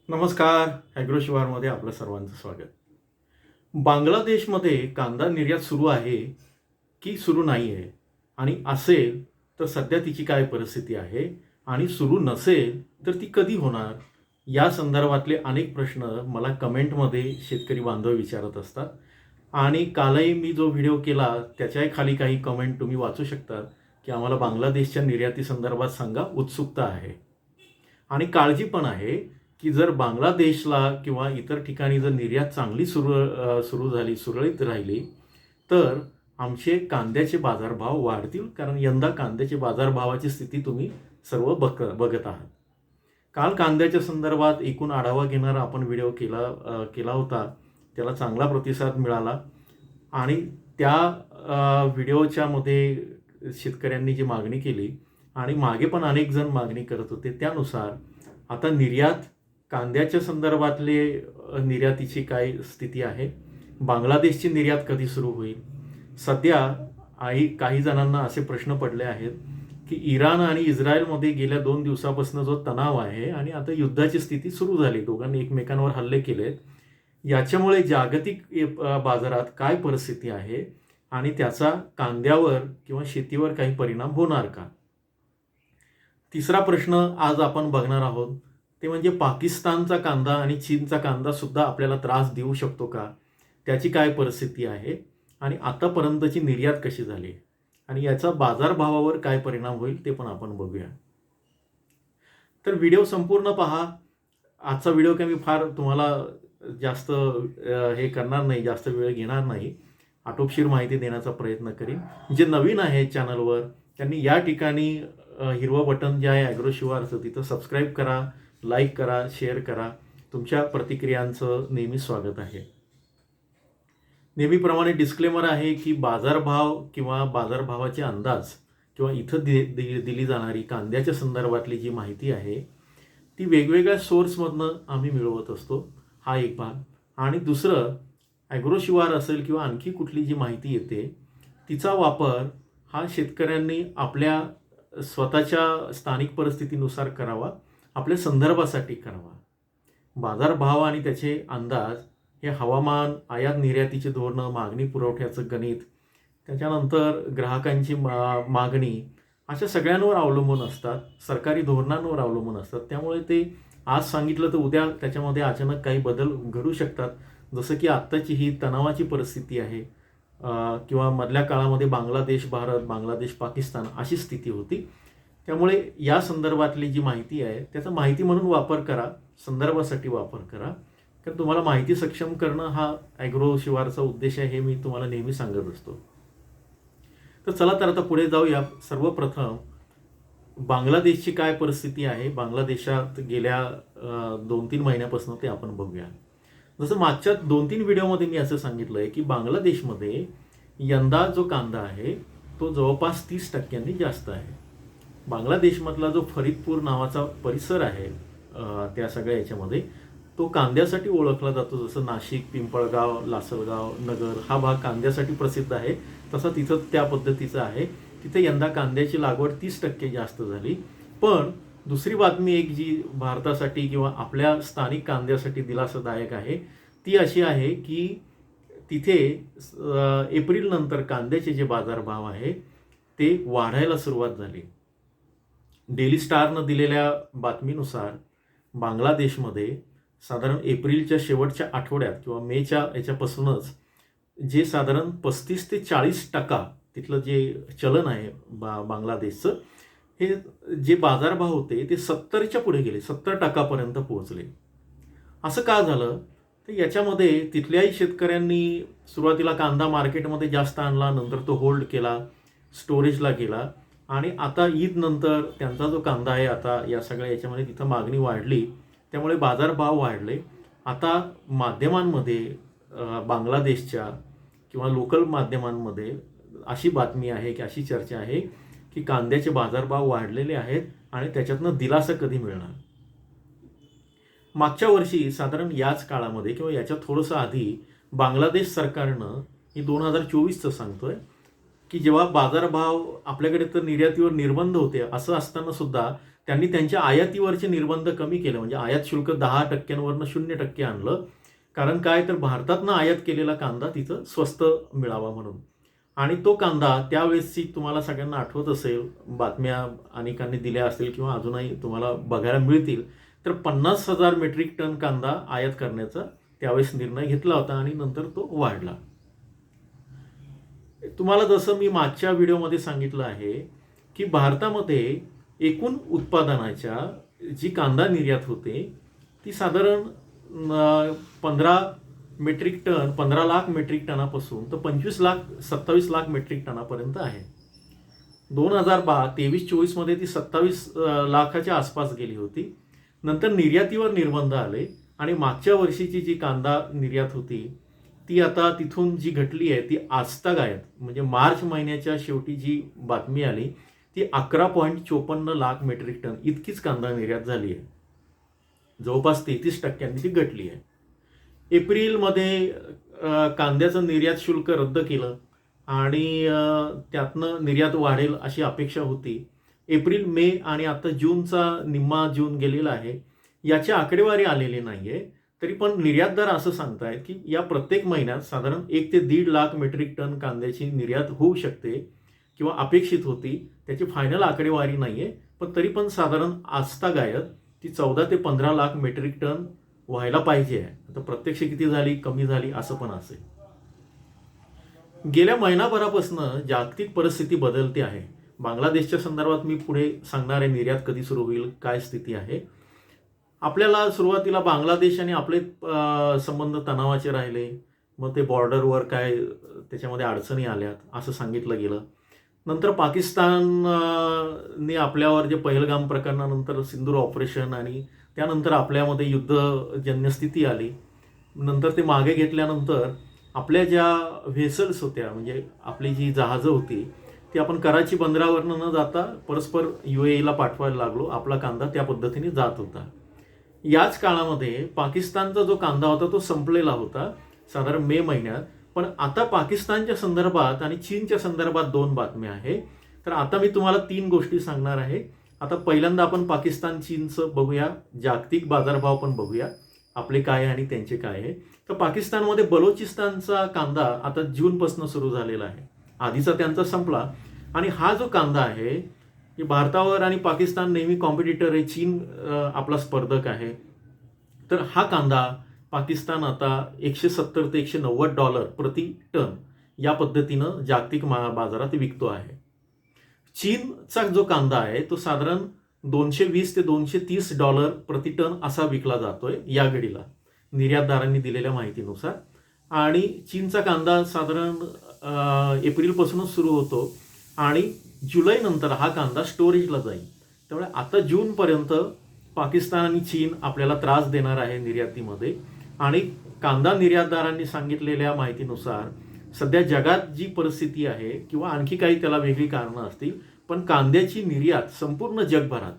नमस्कार. ॲग्रोशिवारमध्ये आपलं सर्वांचं स्वागत. बांगलादेशमध्ये कांदा निर्यात सुरू आहे की सुरू नाही आहे? आणि असेल तर सध्या तिची काय परिस्थिती आहे? आणि सुरू नसेल तर ती कधी होणार? या संदर्भातले अनेक प्रश्न मला कमेंटमध्ये शेतकरी बांधव विचारत असतात. आणि कालही मी जो व्हिडिओ केला त्याच्याही खाली काही कमेंट तुम्ही वाचू शकता की आम्हाला बांगलादेशच्या निर्याती संदर्भात सांगा, उत्सुकता आहे. आणि काळजी पण आहे की जर बांगलादेशला किंवा इतर ठिकाणी जर निर्यात चांगली सुरू झाली, सुरळीत राहिली, तर आमचे कांद्याचे बाजारभाव वाढतील. कारण यंदा कांद्याचे बाजारभावाची स्थिती तुम्ही सर्व बघत आहात. काल कांद्याच्या संदर्भात एकूण आढावा घेणारा आपण व्हिडिओ केला होता. त्याला चांगला प्रतिसाद मिळाला आणि त्या व्हिडिओच्या मध्ये शेतकऱ्यांनी जी मागणी केली आणि मागे पण अनेक जण मागणी करत होते, त्यानुसार आता कांद्याच्या संदर्भातले निर्यातीची काय स्थिती आहे, बांगलादेशची निर्यात कधी सुरू होईल. सध्या काही जणांना असे प्रश्न पडले आहेत की इराण आणि इस्रायलमध्ये गेल्या 2 दिवसापासून जो तणाव आहे आणि आता युद्धाची स्थिती सुरू झाली, दोघांनी एकमेकांवर हल्ले केलेत, याच्यामुळे जागतिक बाजारात काय परिस्थिती आहे आणि त्याचा कांद्यावर किंवा शेतीवर काही परिणाम होणार का? तिसरा प्रश्न आज आपण बघणार आहोत, ते म्हणजे पाकिस्तानचा कांदा आणि चीनचा कांदा सुद्धा आपल्याला त्रास देऊ शकतो का? त्याची काय परिस्थिती आहे आणि आतापर्यंतची निर्यात कशी झाली आणि याचा बाजारभावावर काय परिणाम होईल ते पण आपण बघूया. तर व्हिडिओ संपूर्ण पहा. आजचा व्हिडिओ काही मी फार तुम्हाला जास्त हे करणार नाही, जास्त वेळ घेणार नाही. आटोपशीर माहिती देण्याचा प्रयत्न करीन. जे नवीन आहे चॅनलवर त्यांनी या ठिकाणी हिरवं बटन जे आहे ॲग्रोशिवारचं, तिथं सबस्क्राईब करा, लाईक करा, शेअर करा. तुमच्या प्रतिक्रियांचं नेहमी स्वागत आहे. नेहमीप्रमाणे डिस्क्लेमर आहे की बाजारभाव किंवा बाजारभावाचे अंदाज किंवा इथं दिली जाणारी कांद्याच्या संदर्भातली जी माहिती आहे ती वेगवेगळ्या सोर्समधनं आम्ही मिळवत असतो. हा एक भाग. आणि दुसरं, ॲग्रोशिवार असेल किंवा आणखी कुठली जी माहिती येते तिचा वापर हा शेतकऱ्यांनी आपल्या स्वतःच्या स्थानिक परिस्थितीनुसार करावा, आपल्या संदर्भासाठी करावा. बाजारभाव आणि त्याचे अंदाज हे हवामान, आयात निर्यातीची धोरणं, मागणी पुरवठ्याचं गणित, त्याच्यानंतर ग्राहकांची मागणी, अशा सगळ्यांवर अवलंबून असतात, सरकारी धोरणांवर अवलंबून असतात. त्यामुळे ते आज सांगितलं तर उद्या त्याच्यामध्ये अचानक काही बदल घडू शकतात. जसं की आत्ताची ही तणावाची परिस्थिती आहे किंवा मधल्या काळामध्ये बांगलादेश भारत, बांगलादेश पाकिस्तान अशी स्थिती होती. त्यामुळे या संदर्भातली जी माहिती आहे त्याचा माहिती म्हणून वापर करा, संदर्भासाठी वापर करा. कारण तुम्हाला माहिती सक्षम करणं हा ॲग्रोशिवारचा उद्देश आहे, हे मी तुम्हाला नेहमी सांगत असतो. तर चला तर आता पुढे जाऊया. सर्वप्रथम बांगलादेशची काय परिस्थिती आहे, बांगलादेशात गेल्या 2-3 महिन्यापासून ते आपण बघूया. जसं मागच्या 2-3 व्हिडिओमध्ये मी असं सांगितलं आहे की बांगलादेशमध्ये यंदा जो कांदा आहे तो जवळपास 30% जास्त आहे. बांगलादेशमधला जो फरीदपूर नावाचा परिसर आहे त्या सगळ्या याच्यामध्ये तो कांद्यासाठी ओळखला जातो. जसं नाशिक, पिंपळगाव, लासलगाव, नगर हा भाग कांद्यासाठी प्रसिद्ध आहे, तसा तिथं त्या पद्धतीचं आहे. तिथे यंदा कांद्याची लागवड 30% जास्त झाली. पण दुसरी बातमी एक जी भारतासाठी किंवा आपल्या स्थानिक कांद्यासाठी दिलासादायक आहे ती अशी आहे की तिथे एप्रिल नंतर कांद्याचे जे बाजारभाव आहे ते वाढायला सुरुवात झाली. डेली स्टारनं दिलेल्या बातमीनुसार बांगलादेशमध्ये साधारण एप्रिलच्या शेवटच्या आठवड्यात किंवा मेच्या याच्यापासूनच जे साधारण 35 ते 40% तिथलं जे चलन आहे बांगलादेशचं, हे जे बाजारभाव होते ते 70च्या पुढे गेले, 70% पोहोचले. असं का झालं? तर याच्यामध्ये तिथल्याही शेतकऱ्यांनी सुरुवातीला कांदा मार्केटमध्ये जास्त आणला, नंतर तो होल्ड केला, स्टोरेजला गेला आणि आता ईद नंतर त्यांचा जो कांदा आहे आता या सगळ्या याच्यामध्ये तिथं मागणी वाढली, त्यामुळे बाजारभाव वाढले. आता माध्यमांमध्ये बांगलादेशच्या किंवा लोकल माध्यमांमध्ये अशी बातमी आहे की अशी चर्चा आहे की कांद्याचे बाजारभाव वाढलेले आहेत आणि त्याच्यातनं दिलासा कधी मिळणार. मागच्या वर्षी साधारण याच काळामध्ये किंवा याच्या थोडंसं आधी बांगलादेश सरकारनं, ही 2024चं सांगतोय, की जेव्हा बाजारभाव आपल्याकडे तर निर्यातीवर निर्बंध होते असं असताना सुद्धा त्यांनी त्यांच्या आयातीवरचे निर्बंध कमी केले, म्हणजे आयात शुल्क 10%वरनं 0% आणलं. कारण काय तर भारतातनं आयात केलेला कांदा तिथं स्वस्त मिळावा म्हणून. आणि तो कांदा त्यावेळेसची तुम्हाला सगळ्यांना आठवत असेल, बातम्या अनेकांनी दिल्या असतील किंवा अजूनही तुम्हाला बघायला मिळतील, तर 50,000 मेट्रिक टन कांदा आयात करण्याचा त्यावेळेस निर्णय घेतला होता आणि नंतर तो वाढला. तुम्हाला जसं मी मागच्या व्हिडिओमध्ये सांगितलं आहे की भारतामध्ये एकूण उत्पादनाच्या जी कांदा निर्यात होते ती साधारण 15 लाख मेट्रिक टनापासून तर 27 लाख मेट्रिक टनापर्यंत आहे. 2023-24 मध्ये ती 27 लाखाच्या आसपास गेली होती. नंतर निर्यातीवर निर्बंध आले आणि मागच्या वर्षीची जी कांदा निर्यात होती ती आता तिथून जी घटली आहे ती आजतागायत म्हणजे मार्च महिन्याच्या शेवटी जी बातमी आली ती 11.54 लाख मेट्रिक टन इतकीच कांदा निर्यात झाली आहे. जवळपास 33% ती घटली आहे. एप्रिलमध्ये कांद्याचं निर्यात शुल्क रद्द केलं आणि त्यातनं निर्यात वाढेल अशी अपेक्षा होती. एप्रिल, मे आणि आता जूनचा निम्मा जून गेलेला आहे, याची आकडेवारी आलेली नाही आहे. तरी पण निर्यातदार असं सांगतायत की या प्रत्येक महिन्यात साधारण 1 ते 1.5 लाख मेट्रिक टन कांद्याची निर्यात होऊ शकते किंवा अपेक्षित होती. त्याची फायनल आकडेवारी नाही आहे, पण तरी पण साधारण आजतागायत ती 14 ते 15 लाख मेट्रिक टन व्हायला पाहिजे आहे. आता प्रत्यक्ष किती झाली, कमी झाली असं पण असेल. गेल्या महिनाभरापासून जागतिक परिस्थिती बदलते आहे. बांगलादेशच्या संदर्भात मी पुढे सांगणार आहे, निर्यात कधी सुरू होईल, काय स्थिती आहे. आपल्याला सुरुवातीला बांगलादेश आणि आपले संबंध तणावाचे राहिले, मग ते बॉर्डरवर काय त्याच्यामध्ये अडचणी आल्यात असं सांगितलं गेलं. नंतर पाकिस्तानने आपल्यावर जे पहलगाम प्रकरणानंतर सिंदूर ऑपरेशन आणि त्यानंतर आपल्यामध्ये युद्धजन्य स्थिती आली. नंतर ते मागे घेतल्यानंतर आपल्या ज्या व्हेसल्स होत्या म्हणजे आपली जी जहाजं होती ती आपण कराची बंदरावरनं न जाता परस्पर UAEला पाठवायला लागलो. आपला कांदा त्या पद्धतीने जात होता. याच काळामध्ये पाकिस्तानचा जो कांदा होता तो संपलेला होता साधारण मे महिन्यात. पण आता पाकिस्तानच्या संदर्भात आणि चीनच्या संदर्भात 2 बातम्या आहे. तर आता मी तुम्हाला 3 गोष्टी सांगणार आहे. आता पहिल्यांदा आपण पाकिस्तान चीनचं बघूया, जागतिक बाजारभाव पण बघूया आपले काय आहे आणि त्यांचे काय आहे. तर पाकिस्तानमध्ये बलोचिस्तानचा कांदा आता जूनपासून सुरू झालेला आहे. आधीचा त्यांचा संपला आणि हा जो कांदा आहे भारतावर आणि पाकिस्तान नेहमी कॉम्पिटिटर आहे, चीन आपला स्पर्धक आहे. तर हा कांदा पाकिस्तान आता $170 ते $190 प्रति टन या पद्धतीनं जागतिक बाजारात विकतो आहे. चीनचा जो कांदा आहे तो साधारण $220 ते $230 प्रति टन असा विकला जातोय या घडीला निर्यातदारांनी दिलेल्या माहितीनुसार. आणि चीनचा कांदा साधारण एप्रिलपासूनच सुरू होतो आणि जुलै नंतर हा कांदा स्टोरेजला जाईल. त्यामुळे आता जूनपर्यंत पाकिस्तान आणि चीन आपल्याला त्रास देणार आहे निर्यातीमध्ये. आणि कांदा निर्यातदारांनी सांगितलेल्या माहितीनुसार सध्या जगात जी परिस्थिती आहे किंवा आणखी काही त्याला वेगळी कारणं असतील, पण कांद्याची निर्यात संपूर्ण जगभरात,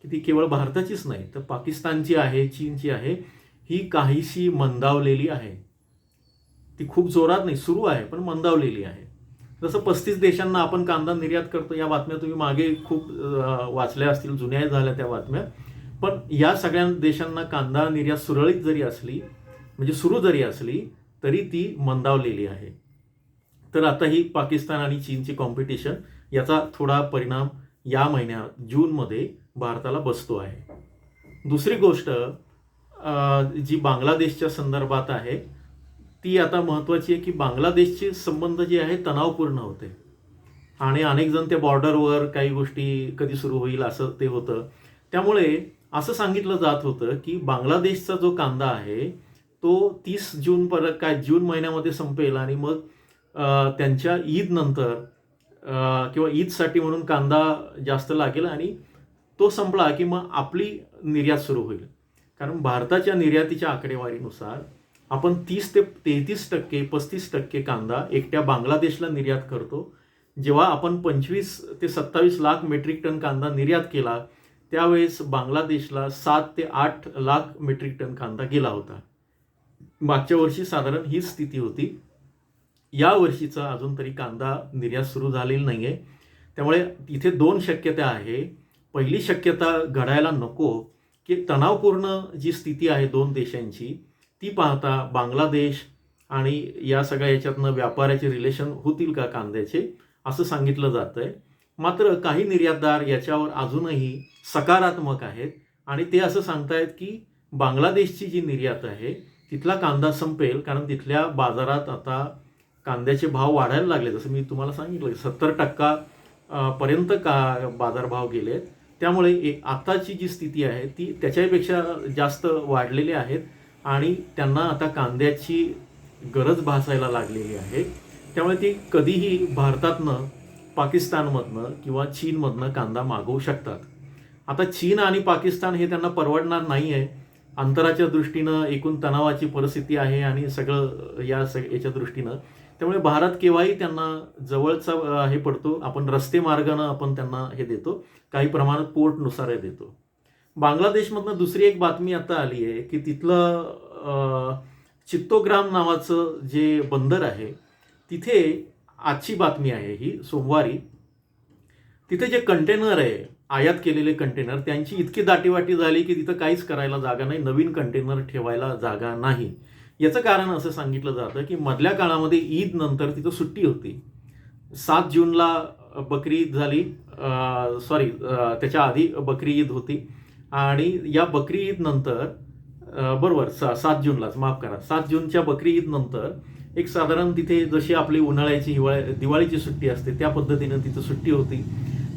की ती केवळ भारताचीच नाही तर पाकिस्तानची आहे, चीनची आहे, ही काहीशी मंदावलेली आहे. ती खूप जोरात नाही, सुरू आहे पण मंदावलेली आहे. जसं 35 देशांना आपण कांदा निर्यात करतो, या बातम्या तुम्ही मागे खूप वाचल्या असतील, जुन्या झाल्या त्या बातम्या. पण या सगळ्या देशांना कांदा निर्यात सुरळीत जरी असली म्हणजे सुरू जरी असली तरी ती मंदावलेली आहे. तर आता ही पाकिस्तान आणि चीनची कॉम्पिटिशन याचा थोडा परिणाम या महिन्यात जूनमध्ये भारताला बसतो आहे. दुसरी गोष्ट जी बांगलादेशच्या संदर्भात आहे ती आता महत्त्वाची आहे की बांगलादेशचे संबंध जे आहे तणावपूर्ण होते आणि अनेक जण त्या बॉर्डरवर काही गोष्टी कधी सुरू होईल असं ते होतं. त्यामुळे असं सांगितलं जात होतं की बांगलादेशचा जो कांदा आहे तो 30 जून जून महिन्यामध्ये संपेल आणि मग त्यांच्या ईद नंतर किंवा ईदसाठी म्हणून कांदा जास्त लागेल आणि तो संपला की मग आपली निर्यात सुरू होईल. कारण भारताच्या निर्यातीच्या आकडेवारीनुसार आपण 30 ते 33% 35% कांदा एकट्या बांगलादेशला निर्यात करतो. जेव्हा आपण 25 ते 27 लाख मेट्रिक टन कांदा निर्यात केला त्यावेळेस बांगलादेशला 7 ते 8 लाख मेट्रिक टन कांदा गेला होता. मागच्या वर्षी साधारण हीच स्थिती होती. या वर्षीचा अजून तरी कांदा निर्यात सुरू झालेली नाही आहे. त्यामुळे इथे 2 शक्यता आहे. पहिली शक्यता घडायला नको की तणावपूर्ण जी स्थिती आहे दोन देशांची ती पाहता बांगलादेश आणि या सगळ्या याच्यातनं व्यापाराचे रिलेशन होतील का कांद्याचे असं सांगितलं जातं आहे. मात्र काही निर्यातदार याच्यावर अजूनही सकारात्मक आहेत आणि ते असं सांगतायत की बांगलादेशची जी निर्यात आहे तिथला कांदा संपेल, कारण तिथल्या बाजारात आता कांद्याचे भाव वाढायला लागले. जसं मी तुम्हाला सांगितलं 70% पर्यंत बाजारभाव गेले. त्यामुळे आताची जी स्थिती आहे ती त्याच्यापेक्षा जास्त वाढलेली आहेत आणि त्यांना आता कांद्याची गरज भासायला लागलेली आहे. त्यामुळे ती कधीही भारतातनं, पाकिस्तानमधनं किंवा चीनमधनं कांदा मागवू शकतात. आता चीन आणि पाकिस्तान हे त्यांना परवडणार नाही आहे. अंतराच्या दृष्टीनं एकूण तणावाची परिस्थिती आहे आणि सगळं याच्या दृष्टीनं. त्यामुळे भारत केव्हाही त्यांना जवळचा हे पडतो. आपण रस्ते मार्गानं आपण त्यांना हे देतो, काही प्रमाणात पोर्टनुसार देतो. बांगलादेशमधनं दुसरी एक बातमी आता आली आहे की तिथलं चित्तोग्राम नावाचं जे बंदर आहे तिथे आजची बातमी आहे ही सोमवारी, तिथे जे कंटेनर आहे आयात केलेले कंटेनर त्यांची इतकी दाटीवाटी झाली की तिथं काहीच करायला जागा नाही, नवीन कंटेनर ठेवायला जागा नाही. याचं कारण असं सांगितलं जातं की मधल्या काळामध्ये ईद नंतर तिथं सुट्टी होती. 7 जूनला बकरी ईद झाली, त्याच्या आधी बकरी ईद होती आणि या बकरी ईद नंतर बरोबर 7 जूनलाच, माफ करा, 7 जूनच्या बकरी ईद नंतर एक साधारण तिथे जशी आपली उन्हाळ्याची दिवाळीची सुट्टी असते त्या पद्धतीनं तिथं सुट्टी होती.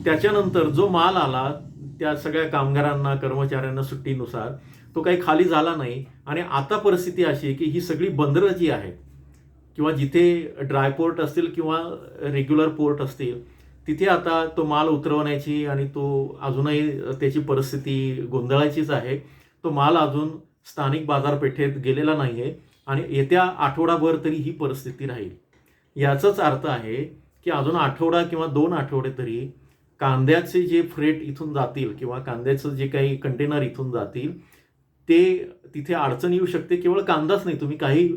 त्याच्यानंतर जो माल आला त्या सगळ्या कामगारांना, कर्मचाऱ्यांना सुट्टीनुसार तो काही खाली झाला नाही आणि आता परिस्थिती अशी आहे की ही सगळी बंदरं जी आहेत किंवा जिथे ड्रायपोर्ट असतील किंवा रेग्युलर पोर्ट असतील तिथे आता तो माल उतरवण्याची आणि तो अजूनही त्याची परिस्थिती गोंधळाचीच आहे. तो माल अजून स्थानिक बाजारपेठेत गेलेला नाही आहे आणि येत्या आठवडाभर तरी ही परिस्थिती राहील. याचाच अर्थ आहे की अजून आठवडा किंवा 2 आठवडे तरी कांद्याचे जे फ्रेट इथून जातील किंवा कांद्याचं जे काही कंटेनर इथून जातील ते तिथे अडचण येऊ शकते. केवळ कांदाच नाही, तुम्ही काही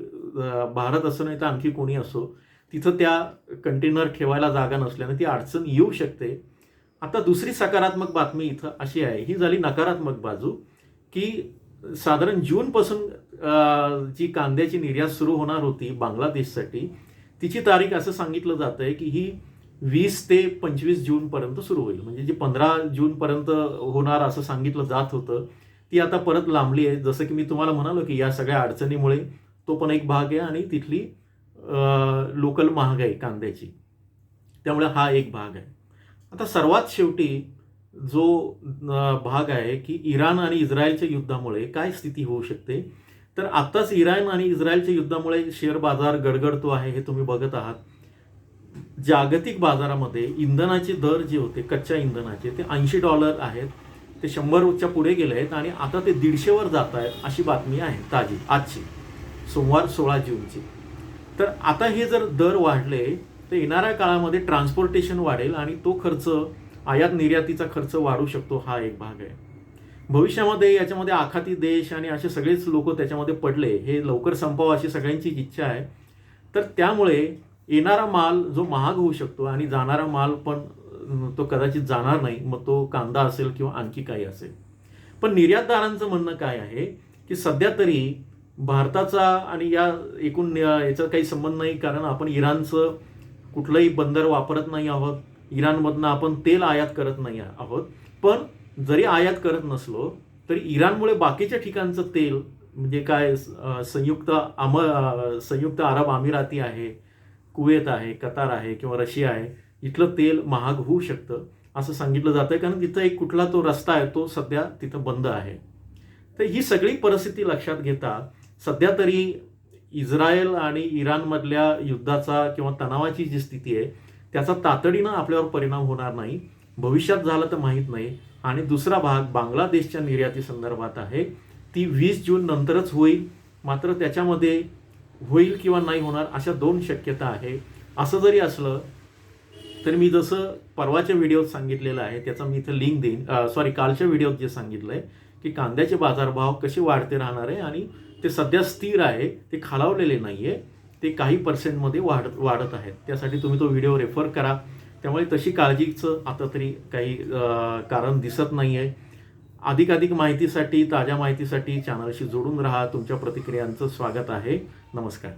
भारत असो नाही तर आणखी कोणी असो तिथं त्या कंटेनर ठेवायला जागा नसल्याने ती अडचण येऊ शकते. आता दुसरी सकारात्मक बातमी इथं अशी आहे, ही झाली नकारात्मक बाजू, की साधारण जूनपासून जी कांद्याची निर्यात सुरू होणार होती बांगलादेशसाठी तिची तारीख असं सांगितलं जातं आहे की ही 20 ते 25 जूनपर्यंत सुरू होईल. म्हणजे जी 15 जूनपर्यंत होणार असं सांगितलं जात होतं ती आता परत लांबली आहे. जसं की मी तुम्हाला म्हणालो की या सगळ्या अडचणीमुळे तो पण एक भाग आहे आणि तिथली लोकल महागाई कांद्याची, त्यामुळे हा एक भाग आहे. आता सर्वात शेवटी जो भाग आहे की इराण आणि इस्रायलच्या युद्धामुळे काय स्थिती होऊ शकते, तर आत्ताच इराण आणि इस्रायलच्या युद्धामुळे शेअर बाजार गडगडतो आहे, हे तुम्ही बघत आहात. जागतिक बाजारामध्ये इंधनाचे दर जे होते कच्च्या इंधनाचे ते $80 आहेत, ते 100च्या पुढे गेले आहेत आणि आता ते 150वर जात आहेत अशी बातमी आहे ताजी आजची, सोमवार 16 जूनची. तर आता हे जर दर वाढले तर येणाऱ्या काळामध्ये ट्रान्सपोर्टेशन वाढेल आणि तो खर्च, आयात निर्यातीचा खर्च वाढू शकतो, हा एक भाग आहे. भविष्यामध्ये याच्यामध्ये आखाती देश आणि असे सगळेच लोक त्याच्यामध्ये पडले, हे लवकर संपावं अशी सगळ्यांची इच्छा आहे. तर त्यामुळे येणारा माल जो महाग होऊ शकतो आणि जाणारा माल पण तो कदाचित जाणार नाही, मग तो कांदा असेल किंवा आणखी काही असेल. पण निर्यातदारांचं म्हणणं काय आहे की सध्या तरी भारताचा आणि या एकूण याचा काही संबंध नाही, कारण आपण इराणचं कुठलंही बंदर वापरत नाही आहोत, इराणमधनं आपण तेल आयात करत नाही आहोत. पण जरी आयात करत नसलो तरी इराणमुळे बाकीच्या ठिकाणचं तेल म्हणजे काय संयुक्त अरब अमिराती आहे, कुवेत आहे, कतार आहे किंवा रशिया आहे, इथलं तेल महाग होऊ शकतं असं सांगितलं जातं आहे, कारण तिथं एक कुठला तो रस्ता आहे तो सध्या तिथं बंद आहे. तर ही सगळी परिस्थिती लक्षात घेता सध्या तरी इस्रायल आणि इराणमधल्या युद्धाचा किंवा तणावाची जी स्थिती आहे त्याचा तातडीनं आपल्यावर परिणाम होणार नाही, भविष्यात झालं तर माहीत नाही. आणि दुसरा भाग बांगलादेशच्या निर्याती संदर्भात आहे, ती 20 जून नंतरच होईल. मात्र त्याच्यामध्ये होईल किंवा नाही होणार अशा 2 शक्यता आहे. असं जरी असलं तर मी जसं परवाच्या व्हिडिओत सांगितलेलं आहे त्याचा मी इथं लिंक देईन, कालच्या व्हिडिओत जे सांगितलं आहे की कांद्याचे बाजारभाव कसे वाढते राहणार आहे आणि ते सध्या स्थिर आहे, ते खालावलेले नाही आहे, ते काही पर्सेंटमध्ये वाढत आहेत. त्यासाठी तुम्ही तो व्हिडिओ रेफर करा त्यामुळे तशी काळजीचं आता तरी काही कारण दिसत नाही आहे. अधिकाधिक माहितीसाठी, ताज्या माहितीसाठी चॅनलशी जोडून राहा. तुमच्या प्रतिक्रियांचं स्वागत आहे. नमस्कार.